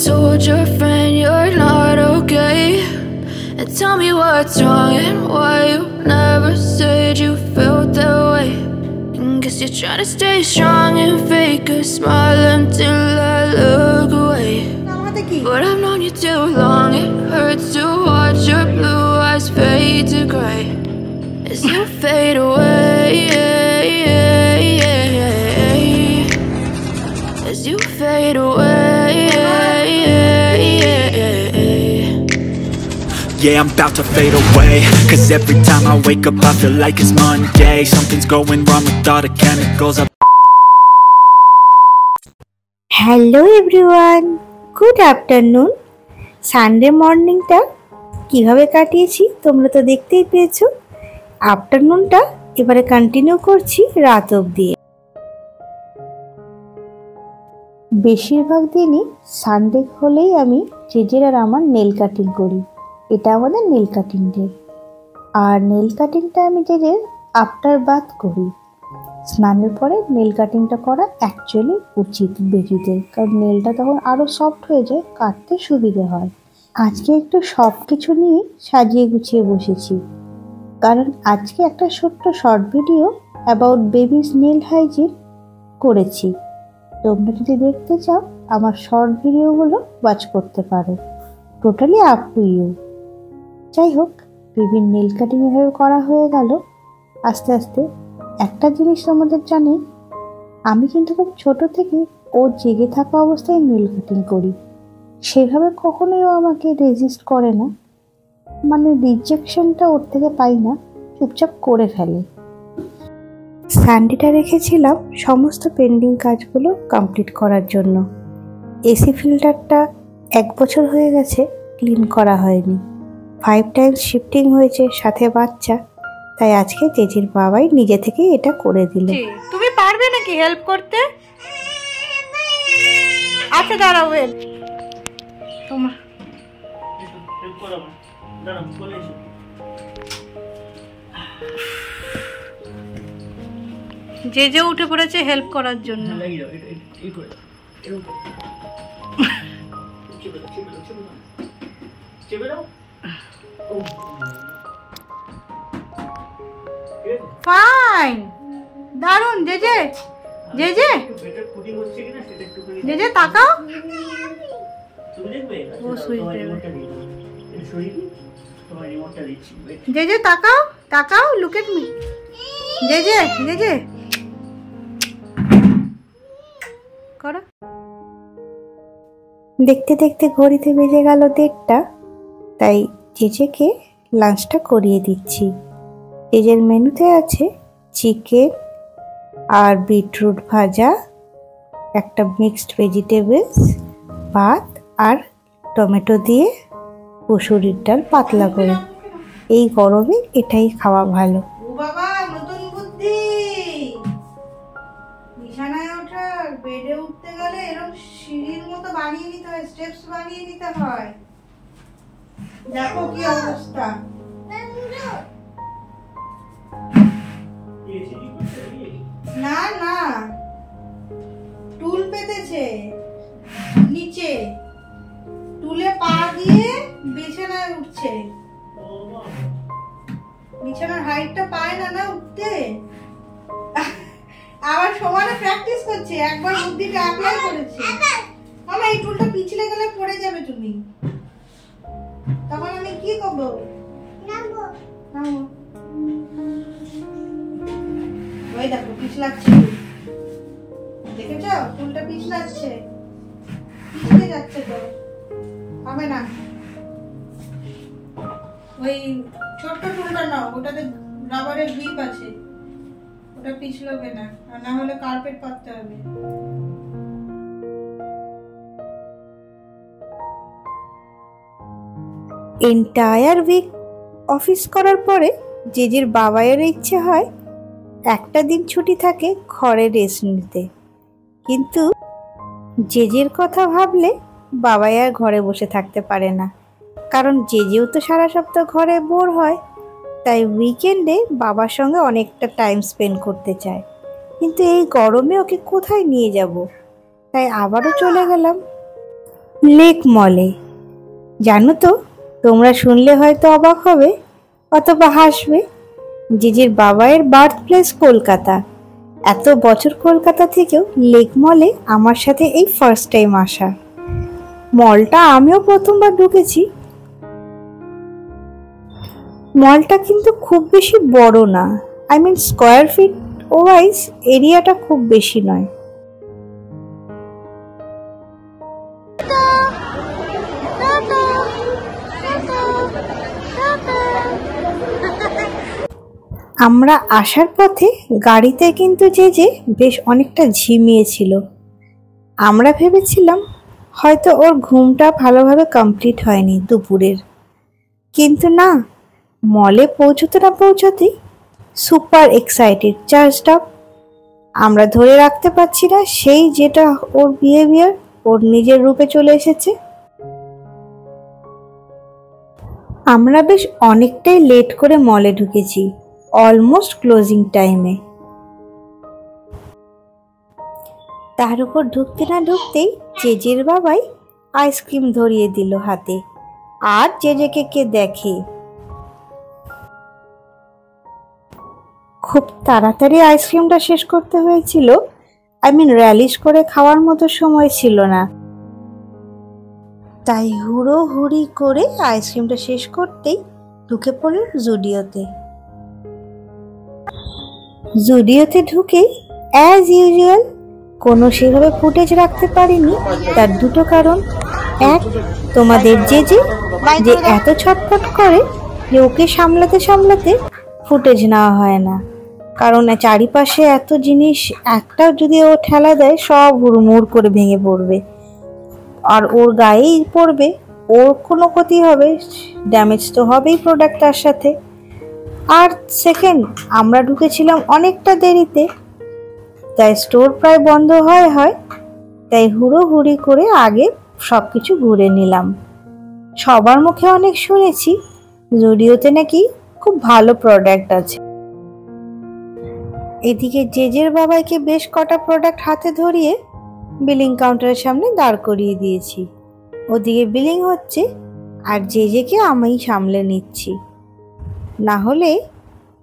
told your friend you're not okay? And tell me what's wrong and why you never said you felt that way. And guess you're trying to stay strong and fake a smile until I look away. But I've known you too long, it hurts to watch your blue eyes fade to gray as you fade away, as you fade away. Yeah, I'm about to fade away, 'cause every time I wake up I feel like it's Monday. Something's going wrong with all the chemicals hello everyone, good afternoon. Sunday মর্নিংটা কিভাবে কাটিয়েছি তোমরা তো দেখতেই পেয়েছো। আফটারনুনটা এবারে continue করছি রাত অবধি। বেশিরভাগ দিনই সানডে হলেই আমি জেজের আর আমার নেল কাটিং করি। এটা আমাদের নেল কাটিং ডে। আর নেল কাটিংটা আমি জেজের আফটার বাথ করি। স্নানের পরে নেল কাটিংটা করা অ্যাকচুয়ালি উচিত বেবিদের, কারণ নেলটা তখন আরও সফট হয়ে যায়, কাটতে সুবিধে হয়। আজকে একটু সব কিছু নিয়ে সাজিয়ে গুছিয়ে বসেছি, কারণ আজকে একটা ছোট্ট short video about babies nail hygiene করেছি। তোমরা যদি দেখতে চাও আমার শর্ট ভিডিওগুলো ওয়াচ করতে পারো, টোটালি আপ টু ইউ। যাই হোক, বেবির নেল কাটিং এভাবে করা হয়ে গেল। আস্তে আস্তে একটা জিনিস আমাদের জানি, আমি কিন্তু খুব ছোট থেকে ও জেগে থাকা অবস্থায় নেল কাটিং করি। সেভাবে কখনোই ও আমাকে রেজিস্ট করে না, মানে রিজেকশনটা ওর থেকে পাই না, চুপচাপ করে ফেলে। সানডেটা রেখেছিলাম সমস্ত পেন্ডিং কাজগুলো কমপ্লিট করার জন্য। এসি ফিল্টারটা 1 বছর হয়ে গেছে ক্লিন করা হয়নি, 5 টাইমস শিফটিং হয়েছে, সাথে বাচ্চা, তাই আজকে জেজির বাবাই নিজে থেকে এটা করে দিল। তুমি পারবে নাকি হেল্প করতে? আচ্ছা দাঁড়াও, ওয়েট, তোমার হেল্প করাবো, দাঁড়াও বলে এসো। জেজে উঠে পড়েছে হেল্প করার জন্য। ফাইন, দারুন। জেজে জেজে জেজে তাকাও, জেজে তাকাও, তাকাও, look at me. JJ JJ করো। দেখতে দেখতে ঘড়িতে বেজে গেল 1:30টা, তাই জেজেকে লাঞ্চটা করিয়ে দিচ্ছি। জেজের মেনুতে আছে চিকেন আর বিটরুট ভাজা, একটা মিক্সড ভেজিটেবলস, ভাত আর টমেটো দিয়ে মুসুরির ডাল পাতলা করে। এই গরমে এটাই খাওয়া ভালো। ও বাবা, নতুন বুদ্ধি। বিছানায় ওঠার, বেডে উঠতে গেলে এরকম সিঁড়ির মতো বানিয়ে নিতে হয়, স্টেপস বানিয়ে নিতে হয়। দেখো কি অবস্থা। না না, টুল পেতেছে নিচে, টুলে পা দিয়ে বিছানায় উঠছে। বিছানার হাইটটা পায় না না উঠতে, আবার সমানে প্র্যাকটিস করছে। একবার বুদ্ধিটা অ্যাপ্লাই করেছে। মামা, এই টুলটা পিছলে গেলে পড়ে যাবে তুমি, তখন আমি কি করবো? নামবো নামবো। ওই দেখো পিছলাচ্ছে, দেখেছ টুলটা পিছলাচ্ছে, পিছলে যাচ্ছে তো, হবে না। ওই ছোট্ট টুলটা নাও, ওটাতে রাবারের গ্রিপ আছে, ওটা পিছলবে না, আর না হলে কার্পেট পাততে হবে। এন্টায়ার উইক অফিস করার পরে জেজের বাবাইয়ের ইচ্ছে হয় একটা দিন ছুটি থাকে ঘরে রেস্ট নিতে, কিন্তু জেজের কথা ভাবলে বাবাই আর ঘরে বসে থাকতে পারে না, কারণ জেজেও তো সারা সপ্তাহ ঘরে বোর হয়। তাই উইকেন্ডে বাবার সঙ্গে অনেকটা টাইম স্পেন্ড করতে চায়, কিন্তু এই গরমে ওকে কোথায় নিয়ে যাব, তাই আবারও চলে গেলাম। লেক মলে। জানো তো, তোমরা শুনলে হয়তো অবাক হবে অথবা হাসবে, জেজের বাবাইয়ের বার্থ প্লেস কলকাতা। এত বছর কলকাতা থেকেও লেক মলে আমার সাথে এই ফার্স্ট টাইম আসা। মলটা আমিও প্রথমবার ঢুকেছি। মলটা কিন্তু খুব বেশি বড় না, I mean square feet wise এরিয়াটা খুব বেশি নয়। আমরা আসার পথে গাড়িতে কিন্তু যে বেশ অনেকটা ঝিমিয়েছিল। আমরা ভেবেছিলাম হয়তো ওর ঘুমটা ভালোভাবে কমপ্লিট হয়নি দুপুরের, কিন্তু না, মলে পৌঁছতে না পৌঁছতেই সুপার এক্সাইটেড, চার্জড আপ। আমরা ধরে রাখতে পারছি না সেই যেটা ওর বিহেভিয়ার, ওর নিজের রূপে চলে এসেছে। আমরা বেশ অনেকটাই লেট করে মলে ঢুকেছি, অলমোস্ট ক্লোজিং টাইমে। তার উপর ঢুকতে না ঢুকতেই জেজের বাবাই আইসক্রিম ধরিয়ে দিল হাতে, আর জেজেকে কে দেখে। খুব তাড়াতাড়ি আইসক্রিমটা শেষ করতে হয়েছিল, আই মিন র্যালিশ করে খাওয়ার মতো সময় ছিল না, তাই হুড়োহুড়ি করে আইসক্রিমটা শেষ করতেই ঢুকে পড়ল জুডিওতে। জুডিওতে ঢুকেই অ্যাজ ইউজুয়াল কোনো সেভাবে ফুটেজ রাখতে পারিনি। তার দুটো কারণ, এক, তোমাদের জেজে যে এত ছটফট করে যে ওকে সামলাতে সামলাতে ফুটেজ নেওয়া হয় না, কারণ চারিপাশে এত জিনিস, একটাও যদি ও ঠেলা দেয় সব হুড়মুড় করে ভেঙে পড়বে, আর ওর গায়েই পড়বে, ওর কোনো ক্ষতি হবে, ড্যামেজ তো হবেই প্রোডাক্টটার সাথে। আর সেকেন্ড, আমরা ঢুকেছিলাম অনেকটা দেরিতে, তাই স্টোর প্রায় বন্ধ হয়, তাই হুড়োহুড়ি করে আগে সব কিছু ঘুরে নিলাম। সবার মুখে অনেক শুনেছি জুডিওতে নাকি খুব ভালো প্রোডাক্ট আছে। এদিকে জেজের বাবাইকে বেশ কটা প্রোডাক্ট হাতে ধরিয়ে বিলিং কাউন্টারের সামনে দাঁড় করিয়ে দিয়েছি। ওদিকে বিলিং হচ্ছে আর জেজেকে আমি সামলে নিচ্ছি, না হলে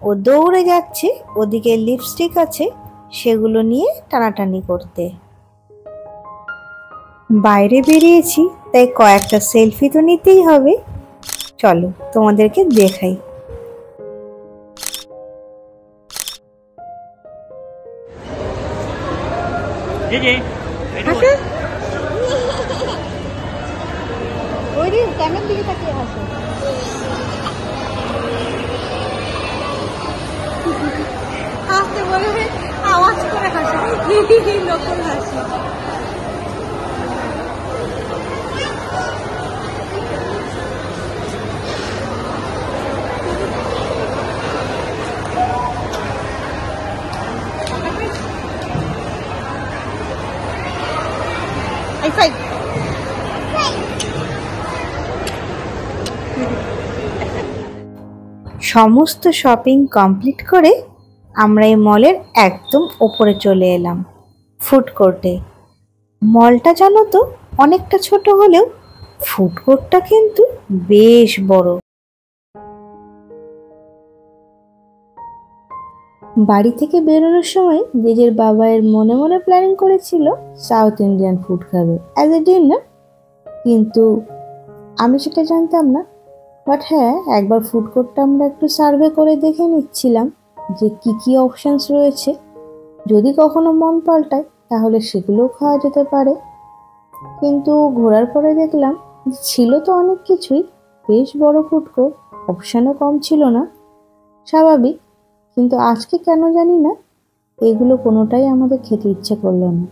ও দৌড়ে যাচ্ছে ওদিকে লিপস্টিক আছে সেগুলো নিয়ে টানাটানি করতে। বাইরে বেরিয়েছি তাই কয়েকটা সেলফি তো নিতেই হবে, চলো তোমাদেরকে দেখাই। কেমন দিকে তাকিয়ে হাসো? হাসতে বলে আওয়াজ করে হাসি, নকল হাসি। সমস্ত শপিং কমপ্লিট করে আমরা এই মলের একদম ওপরে চলে এলাম, ফুড কোর্টে। মলটা জানো তো অনেকটা ছোট হলেও ফুড কোর্টটা কিন্তু বেশ বড়। বাড়ি থেকে বেরোনোর সময় জেজের বাবাইয়ের মনে মনে প্ল্যানিং করেছিল সাউথ ইন্ডিয়ান ফুড খাবে অ্যাজ এ ডিনার, কিন্তু আমি সেটা জানতাম না। বাট হ্যাঁ, একবার ফুড কোর্টটা আমরা একটু সার্ভে করে দেখে নিচ্ছিলাম যে কি কি অপশানস রয়েছে, যদি কখনো মন পাল্টায় তাহলে সেগুলোও খাওয়া যেতে পারে। কিন্তু ঘোরার পরে দেখলাম ছিল তো অনেক কিছুই, বেশ বড় ফুড কোর্ট, অপশানও কম ছিল না, স্বাভাবিক। কিন্তু আজকে কেন জানি না এগুলো কোনোটাই আমাদের খেতে ইচ্ছে করলো না,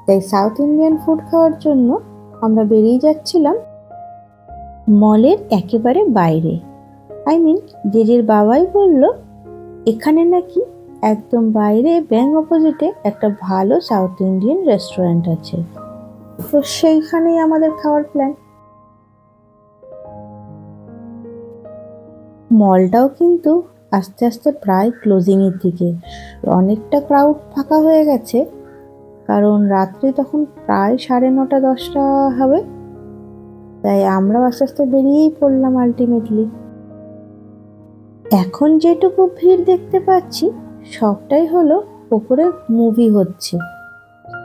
তাই সাউথ ইন্ডিয়ান ফুড খাওয়ার জন্য আমরা বেরিয়ে যাচ্ছিলাম মলের একেবারে বাইরে। আই মিন জেজের বাবাই বলল এখানে নাকি একদম বাইরে ব্যাংক অপোজিটে একটা ভালো সাউথ ইন্ডিয়ান রেস্টুরেন্ট আছে, তো সেইখানেই আমাদের খাওয়ার প্ল্যান। মলটাও কিন্তু আস্তে আস্তে প্রায় ক্লোজিংয়ের দিকে, অনেকটা ক্রাউড ফাঁকা হয়ে গেছে, কারণ রাত্রি তখন প্রায় 9:30 10টা হবে। তাই আমরাও আস্তে আস্তে বেরিয়েই পড়লাম আলটিমেটলি। এখন যেটুকু ভিড় দেখতে পাচ্ছি সবটাই হলো ওপরে মুভি হচ্ছে,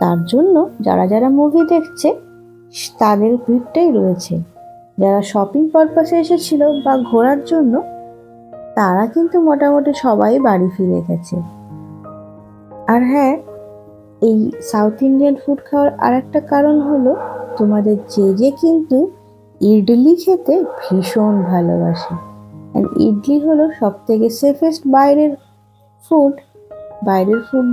তার জন্য যারা যারা মুভি দেখছে তাদের ভিড়টাই রয়েছে। যারা শপিং পারপাসে এসেছিল বা ঘোরার জন্য তারা কিন্তু মোটামুটি সবাই বাড়ি ফিরে গেছে। আর হ্যাঁ, এই সাউথ ইন্ডিয়ান ফুড খাওয়ার আর একটা কারণ হলো তোমাদের যে কিন্তু ইডলি খেতে ভীষণ ভালোবাসে। অ্যান্ড ইডলি হলো সব থেকে সেফেস্ট বাইরের ফুড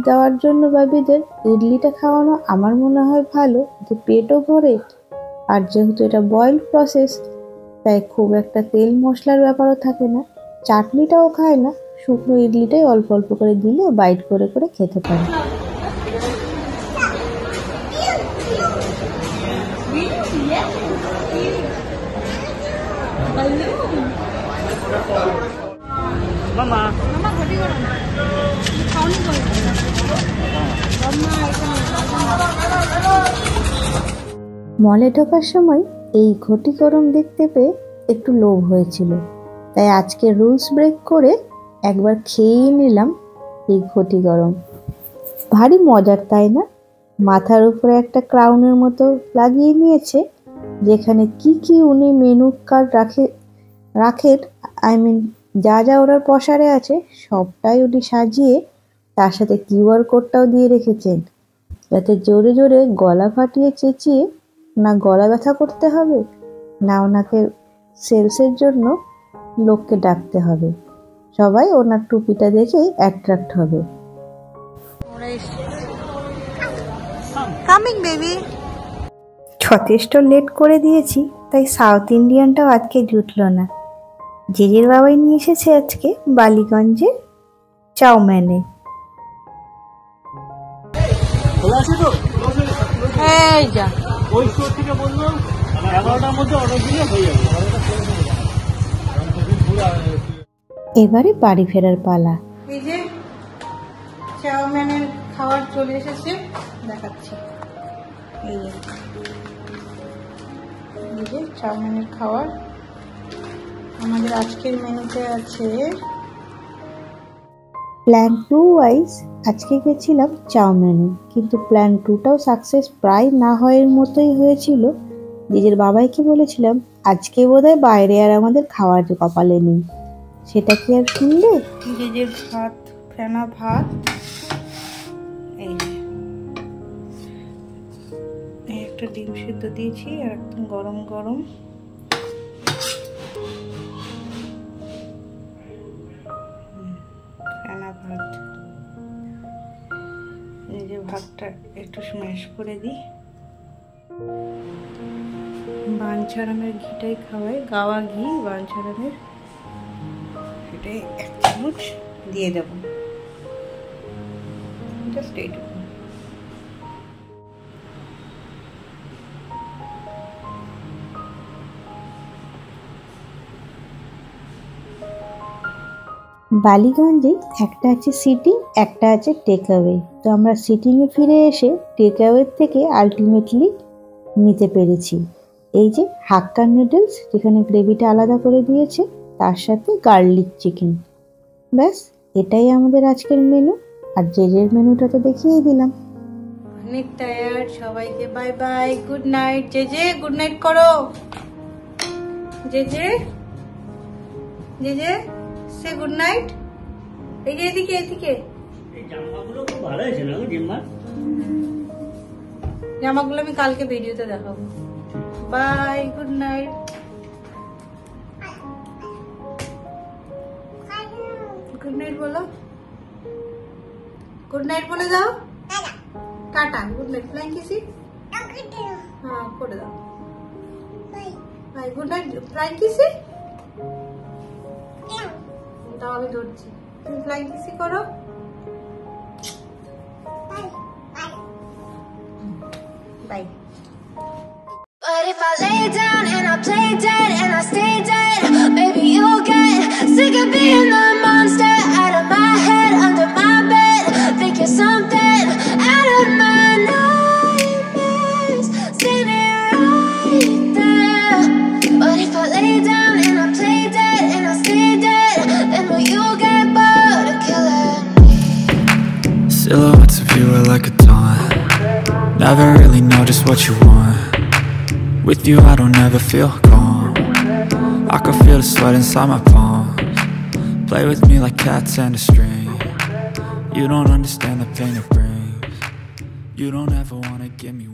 দেওয়ার জন্য বাবিদের ইডলিটা খাওয়ানো আমার মনে হয় ভালো, যে পেটও ভরে। আর যেহেতু এটা বয়েলড প্রসেস তাই খুব একটা তেল মশলার ব্যাপারও থাকে না, চাটনিটাও খায় না, শুকনো ইডলিটাই অল্প অল্প করে দিলে বাইট করে করে খেতে পারে। মলে ঢোকার সময় এই ঘটি গরম দেখতে পেয়ে একটু লোভ হয়েছিল, তাই আজকে রুলস ব্রেক করে একবার খেয়েই নিলাম এই ঘটি গরম। ভারী মজার তাই না? মাথার উপরে একটা ক্রাউনের মতো লাগিয়ে নিয়েছে, যেখানে কি উনি মেনু কার্ড রাখেন যা যা ওনার পসারে আছে সবটাই উনি সাজিয়ে তার সাথে কিউআর কোডটাও দিয়ে রেখেছেন, যাতে জোরে জোরে গলা ফাটিয়ে চেঁচিয়ে না গলা ব্যথা করতে হবে, না ওনাকে সেলসের জন্য লোককে ডাকতে হবে, সবাই ওনার টুপিটা দেখেই অ্যাট্রাক্ট হবে। যথেষ্ট লেট করে দিয়েছি, তাই সাউথ ইন্ডিয়ানটাও আজকে জুটলো না। জেজের বাবাই নিয়ে এসেছে আজকে বালিগঞ্জে চাউম্যানে। এবারে বাড়ি ফেরার পালা। এই যে চাউম্যানের খাবার চলে এসেছে, দেখাচ্ছি। এই যে চাউম্যানের খাবার আমাদের আজকের মেনুতে আছে। প্ল্যান 2 ওয়াইজ আজকে গেছিলাম চাউম্যানে, কিন্তু প্ল্যান 2টাও সাকসেস প্রায় না হওয়ার মতোই হয়েছিল। নিজের বাবাইকে বলেছিলাম আজকে বোধহয় বাইরে আর আমাদের খাওয়ার কপালে নেই, সেটা কি আর শুনলে? নিজের ভাত, ফেনা ভাত, এই একটা ডিম সিদ্ধ দিয়েছি আর একদম গরম গরম ফেনা ভাত। এই যে ভাতটা একটু স্ম্যাশ করে দিই। বাঞ্ছারামের ঘিটাই খাওয়াই, গাওয়া ঘি বাঞ্ছারামের, সেটাই 1 চামচ দিয়ে দেব, জাস্ট এইটুকু। বালিগঞ্জে একটা আছে সিটিং, একটা আছে টেক অ্যাওয়ে। তো আমরা সিটিংয়ে ফিরে এসে টেক অ্যাওয়ের থেকে আলটিমেটলি নিতে পেরেছি এই যে হাক্কা নুডলস, যেখানে গ্রেভিটা আলাদা করে দিয়েছে, তার সাথে গার্লিক চিকেন। ব্যাস এটাই আমাদের আজকের মেনু। আর জেজের মেনুটা তো দেখিয়েই দিলাম। অনেক টায়ার্ড, সবাইকে bye bye, good night. JJ good night করো। জেজে জেজে সে গুড নাইট। এই যে এদিকে এদিকে, এই জামাগুলো খুব ভালো হয়েছে না জিম্মা? জামাগুলো আমি কালকে ভিডিওতে দেখাবো। Bye, good night. Good night বলো, গুড নাইট বলে দাও। Tata, good night. ফ্লাইং কিসি হ্যাঁ করে দাও। By, good night. ফ্লাইং কিসি দাও, আমি ধরছি। তুমি ফ্লাইং কিসি করো। By. But if I lay down and I play dead and I stay dead, maybe you'll get sick of being the monster out of my head, under my bed, think you're something out of my nose. Silhouettes of you are like a taunt. Never really know just what you want. With you I don't ever feel calm. I can feel the sweat inside my palms. Play with me like cats and a string. You don't understand the pain it brings. You don't ever wanna give me